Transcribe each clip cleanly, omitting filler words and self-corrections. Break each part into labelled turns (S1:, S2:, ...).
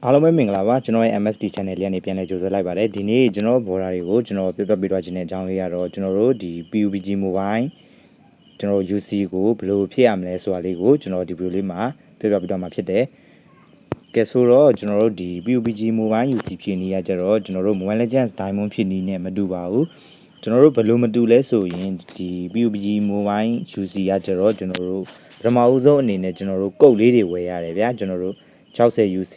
S1: အားလုံးပဲမင်္ဂလာပါကျွန်တော်ရဲ့ MSD channel လေးကနေပြန်လည်ကြိုဆိုလိုက်ပါတယ်ဒီနေ့ကျွန်တော် border တွေကိုကျွန်တော်ပြပြပေးသွားခြင်းတဲ့အကြောင်းလေးကတော့ကျွန်တော်တို့ဒီ PUBG Mobile ကျွန်တော် UC ကိုဘယ်လိုဖြည့်ရမလဲဆိုတာလေးကိုကျွန်တော်ဒီ video လေးမှာပြပြပေးသွားမှာဖြစ်တယ်ကဲဆိုတော့ကျွန်တော်တို့ဒီ PUBG Mobile UC ဖြည့်နေရကြတော့ကျွန်တော်တို့ Mobile Legends Diamond ဖြည့်နေနဲ့မတူပါဘူးကျွန်တော်တို့ဘယ်လိုမတူလဲဆိုရင်ဒီ PUBG Mobile UC ရကြတော့ကျွန်တော်တို့ပထမဦးဆုံးအနေနဲ့ကျွန်တော်တို့ကုတ်လေးတွေဝယ်ရတယ်ဗျာကျွန်တော်တို့60 UC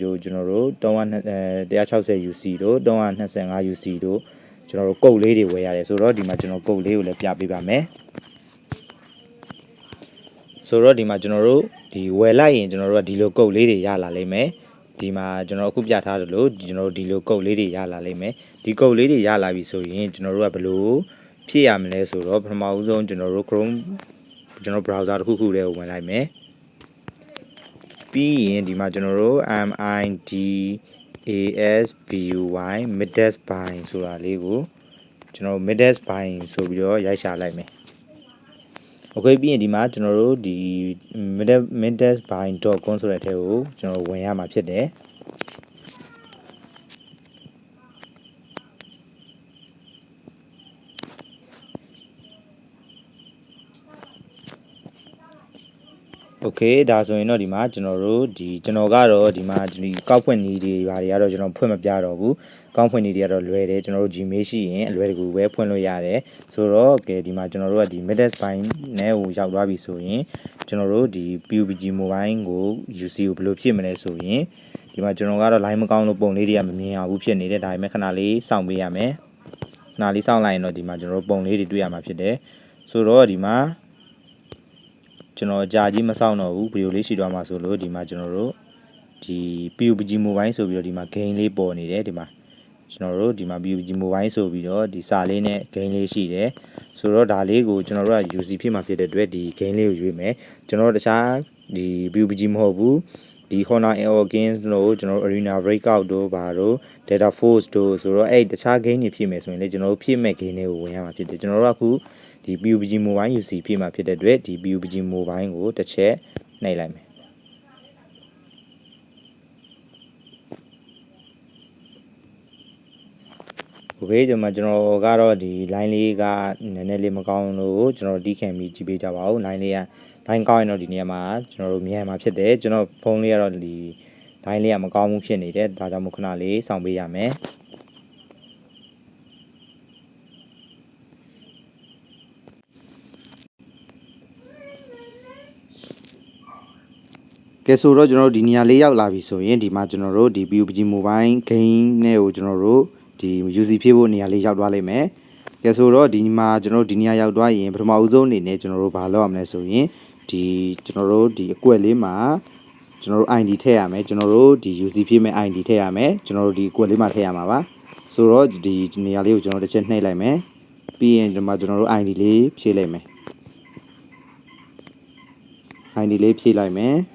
S1: တို့ကျွန်တော်တို့160 UC တို့325 UC တို့ကျွန်တော်တို့ကုတ်လေးတွေဝယ်ရတယ်ဆိုတော့ဒီမှာကျွန်တော်ကုတ်လေးကိုလည်းပြပေးပါမယ်ဆိုတော့ဒီမှာကျွန်တော်တို့ဒီဝယ်လိုက်ရင်ကျွန်တော်တို့ကဒီလိုကုတ်လေးတွေရလာလိမ့်မယ်ဒီမှာကျွန်တော်အခုပြထားတယ်လို့ကျွန်တော်တို့ဒီလိုကုတ်လေးတွေရလာလိမ့်မယ်ဒီကုတ်လေးတွေရလာပြီဆိုရင်ကျွန်တော်တို့ကဘယ်လိုဖြည့်ရမလဲဆိုတော့ပထမဦးဆုံးကျွန်တော်တို့ Chrome ကျွန်တော် browser တစ်ခုခုလေးကိုဝင်လိုက်မယ်ပြီးရင်ဒီမှာကျွန်တော်တို့ MIDASBUY Midas by ဆိုတာလေးကိုကျွန်တော် Midas by ဆိုပြီးတော့ရိုက်ရှာလိုက်မယ်โอเคပြီးရင်ဒီမှာကျွန်တော်တို့ဒီ midasby.com ဆိုတဲ့အထက်ကိုကျွန်တော်ဝင်ရမှာဖြစ်တယ်โอเคဒါဆိုရင်တော့ဒီမှာကျွန်တော်တို့ဒီကျွန်တော်ကတော့ဒီမှာဒီကောက်ဖွင့်နည်းတွေဘာတွေကတော့ကျွန်တော်ဖွင့်မပြတော့ဘူးကောက်ဖွင့်နည်းတွေကတော့လွယ်တယ်ကျွန်တော်တို့ Gmail ရှိရင်အလွယ်တကူပဲဖွင့်လို့ရတယ်ဆိုတော့ကဲဒီမှာကျွန်တော်တို့ကဒီ Midasby နဲ့ဟိုရောက်သွားပြီဆိုရင်ကျွန်တော်တို့ဒီ PUBG Mobile ကို UC ကိုဘယ်လိုဖြည့်မလဲဆိုရင်ဒီမှာကျွန်တော်ကတော့ line မကောင်းလို့ပုံလေးတွေကမမြင်အောင်ဘူးဖြစ်နေတယ်ဒါပေမဲ့ခဏလေးစောင့်ပေးရမယ်ခဏလေးစောင့်လိုက်ရင်တော့ဒီမှာကျွန်တော်တို့ပုံလေးတွေတွေ့ရမှာဖြစ်တယ်ဆိုတော့ဒီမှာကျွန်တော်ကြာကြီးမစောင့်တော့ဘူးဗီဒီယိုလေးရှိသွားမှာဆိုလို့ဒီမှာကျွန်တော်တို့ဒီ PUBG Mobile ဆိုပြီးတော့ဒီမှာ game လေးပေါ်နေတယ်ဒီမှာကျွန်တော်တို့ဒီမှာ PUBG Mobile ဆိုပြီးတော့ဒီစာလေးနဲ့ game လေးရှိတယ်ဆိုတော့ဒါလေးကိုကျွန်တော်တို့က UC ဖြစ်မှာဖြစ်တဲ့အတွက်ဒီ game လေးကိုရွေးမယ်ကျွန်တော်တို့တခြားဒီ PUBG မဟုတ်ဘူးဒီ Honor Air Games တို့ကျွန်တော်တို့ Arena Breakout တို့ဘာတို့ Data Force တို့ဆိုတော့အဲ့တခြား game တွေဖြစ်မယ်ဆိုရင်လေကျွန်တော်တို့ဖြစ်မဲ့ game တွေကိုဝင်ရမှာဖြစ်တယ်ကျွန်တော်တို့ကအခုဒီ PUBG Mobile UC ဖြစ်မှာဖြစ်တဲ့အတွက်ဒီ PUBG Mobile ကိုတစ်ချက်နှိပ်လိုက်မယ်โอเคကျွန်တော်ကတော့ဒီ line လေးကနည်းနည်းလေးမကောင်းလို့ကျွန်တော်တီးခံပြီးကြည့်ပေးကြပါဦး line လေးက line ကောင်းရင်တော့ဒီနေရာမှာကျွန်တော်တို့မြန်မှာဖြစ်တယ်ကျွန်တော်ဖုန်းလေးကတော့ဒီ line လေးကမကောင်းဘူးဖြစ်နေတယ်ဒါကြောင့်မို့ခဏလေးစောင့်ပေးရမယ်ကဲဆိုတော့ကျွန်တော်တို့ဒီနေရာလေးရောက်လာပြီဆိုရင်ဒီမှာကျွန်တော်တို့ဒီ PUBG Mobile game နဲ့ကိုကျွန်တော်တို့ဒီ UC ဖြည့်ဖို့နေရာလေးရောက်သွားလိမ့်မယ်။ကဲဆိုတော့ဒီမှာကျွန်တော်တို့ဒီနေရာရောက်သွားရင်ပထမဦးဆုံးအနေနဲ့ကျွန်တော်တို့ဘာလုပ်ရမလဲဆိုရင်ဒီကျွန်တော်တို့ဒီအကွက်လေးမှာကျွန်တော်တို့ ID ထည့်ရမယ်ကျွန်တော်တို့ဒီ UC ဖြည့်မဲ့ ID ထည့်ရမယ်ကျွန်တော်တို့ဒီအကွက်လေးမှာထည့်ရမှာပါ။ဆိုတော့ဒီနေရာလေးကိုကျွန်တော်တစ်ချက်နှိပ်လိုက်မယ်။ပြီးရင်ဒီမှာကျွန်တော်တို့ ID လေးဖြည့်လိုက်မယ်။ ID လေးဖြည့်လိုက်မယ်။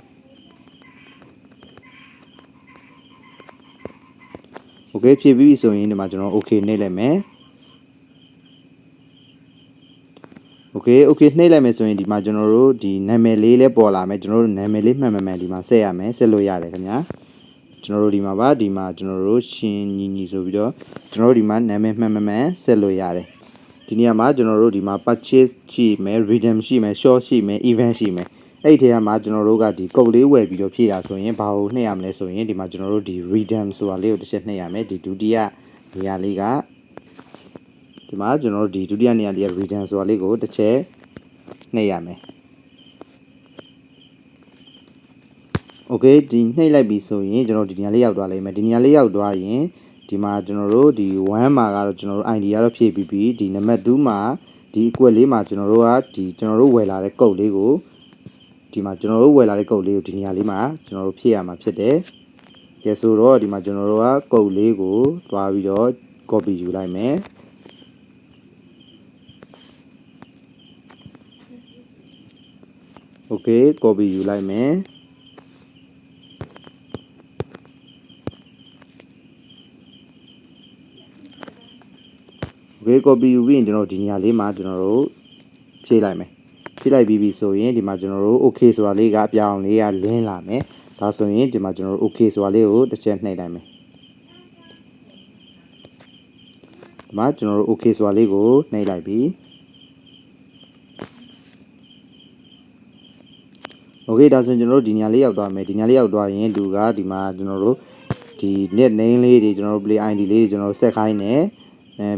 S1: โอเคဖြည့်ပြီးပြီဆိုရင်ဒီမှာကျွန်တော် okay နှိပ်လိုက်မယ်โอเคနှိပ်လိုက်မယ်ဆိုရင်ဒီမှာကျွန်တော်တို့ဒီနာမည်လေးလည်းပေါ်လာမယ်ကျွန်တော်တို့နာမည်လေးမှန်ဒီမှာဆက်ရမယ်ဆက်လို့ရတယ်ခင်ဗျာကျွန်တော်တို့ဒီမှာပါဒီမှာကျွန်တော်တို့ရှင်ညီဆိုပြီးတော့ကျွန်တော်တို့ဒီမှာနာမည်မှန်ဆက်လို့ရတယ်ဒီနေရာမှာကျွန်တော်တို့ဒီမှာ purchase ရှိမယ် redeem ရှိမယ် short ရှိမယ် event ရှိမယ်အဲ့ဒီထဲမှာကျွန်တော်တို့ကဒီကုတ်လေးဝယ်ပြီးတော့ဖြည့်တာဆိုရင်ဘာကိုနှိပ်ရမလဲဆိုရင်ဒီမှာကျွန်တော်တို့ဒီ redeem ဆိုတာလေးကိုတစ်ချက်နှိပ်ရမယ်ဒီဒုတိယနေရာလေးကဒီမှာကျွန်တော်တို့ဒီဒုတိယနေရာလေးက redeem ဆိုတာလေးကိုတစ်ချက်နှိပ်ရမယ်โอเคဒီနှိပ်လိုက်ပြီဆိုရင်ကျွန်တော်ဒီနေရာလေးရောက်သွားလိမ့်မယ်ဒီနေရာလေးရောက်သွားရင်ဒီမှာကျွန်တော်တို့ဒီ1မှာကတော့ကျွန်တော်တို့ ID ကတော့ဖြည့်ပြီးပြီဒီနံပါတ်2မှာဒီအကွက်လေးမှာကျွန်တော်တို့ကဒီကျွန်တော်တို့ဝယ်လာတဲ့ကုတ်လေးကိုဒီမှာကျွန်တော်တို့ဝယ်လာတဲ့ကုတ်လေးကိုဒီနေရာလေးမှာကျွန်တော်တို့ဖြည့်ရမှာဖြစ်တယ်။ကဲဆိုတော့ဒီမှာကျွန်တော်တို့ကကုတ်လေးကိုတွားပြီးတော့ copy ယူလိုက်မယ်။ Okay copy ယူလိုက်မယ်။ Okay copy ယူပြီးရင်ကျွန်တော်ဒီနေရာလေးမှာကျွန်တော်တို့ဖြည့်လိုက်မယ်။ဖြည့်လိုက်ပြီးပြီဆိုရင်ဒီမှာကျွန်တော်တို့ okay ဆိုတာလေးကအပြောင်းလေးကလင်းလာမယ်။ ဒါဆိုရင်ဒီမှာကျွန်တော်တို့ okay ဆိုတာလေးကိုတစ်ချက်နှိပ်လိုက်မယ်ဒီမှာကျွန်တော်တို့ okay ဆိုတာလေးကိုနှိပ်လိုက်ပြီ okay ဒါဆိုရင်ကျွန်တော်တို့ဒီညာလေးရောက်သွားမယ်ဒီညာလေးရောက်သွားရင်လူကဒီမှာကျွန်တော်တို့ဒီ net name လေးတွေကျွန်တော်တို့ play id လေးတွေကျွန်တော်တို့ဆက်ခိုင်းတယ်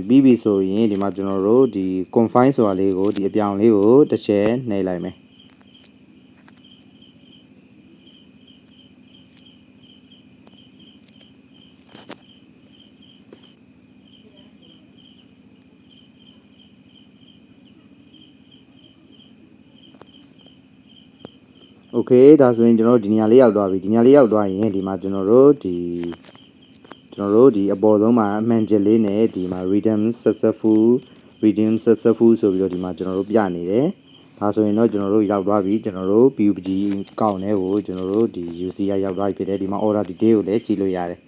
S1: ပြီးပြီဆိုရင်ဒီမှာကျွန်တော်တို့ဒီ confine ဆိုတာလေးကိုဒီအပြောင်လေးကိုတစ်ချက်နှိပ်လိုက်မယ်โอเคဒါဆိုရင်ကျွန်တော်တို့ဒီနေရာလေးရောက်သွားပြီဒီနေရာလေးရောက်သွားရင်ဒီမှာကျွန်တော်တို့ဒီအပေါ်ဆုံးမှာအမှန်ချက်လေးနဲ့ဒီမှာ redeem successful ဆိုပြီးတော့ဒီမှာကျွန်တော်တို့ပြနေတယ်ဒါဆိုရင်တော့ကျွန်တော်တို့ရောက်သွားပြီကျွန်တော်တို့ PUBG ကောက်နဲ့ကိုကျွန်တော်တို့ဒီ UCI ရောက်သွားပြီဖြစ်တယ်ဒီမှာ order detail ကိုလည်းကြည့်လို့ရတယ်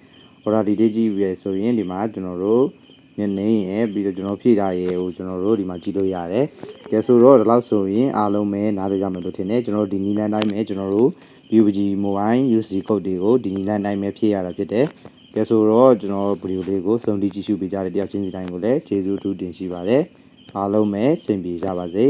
S1: order detail ကြည့်ပြီဆိုရင်ဒီမှာကျွန်တော်တို့ညနေရင်ပြီးတော့ကျွန်တော်ဖြည့်ထားရေကိုကျွန်တော်တို့ဒီမှာကြည့်လို့ရတယ်ကဲဆိုတော့ဒီလောက်ဆိုရင်အားလုံးပဲနားလည်ကြမယ်လို့ထင်တယ်ကျွန်တော်တို့ဒီနီလန်တိုင်းပဲကျွန်တော်တို့ PUBG mobile UC code တွေကိုဒီနီလန်တိုင်းပဲဖြည့်ရတာဖြစ်တယ်ကဲဆိုတော့ကျွန်တော်ဗီဒီယိုလေးကိုစုံတီးကြည့်ရှုပေးကြတဲ့တယောက်ချင်းစီတိုင်းကိုလည်းကျေးဇူးအထူးတင်ရှိပါတယ်အားလုံးပဲစင်ပြေကြပါစေ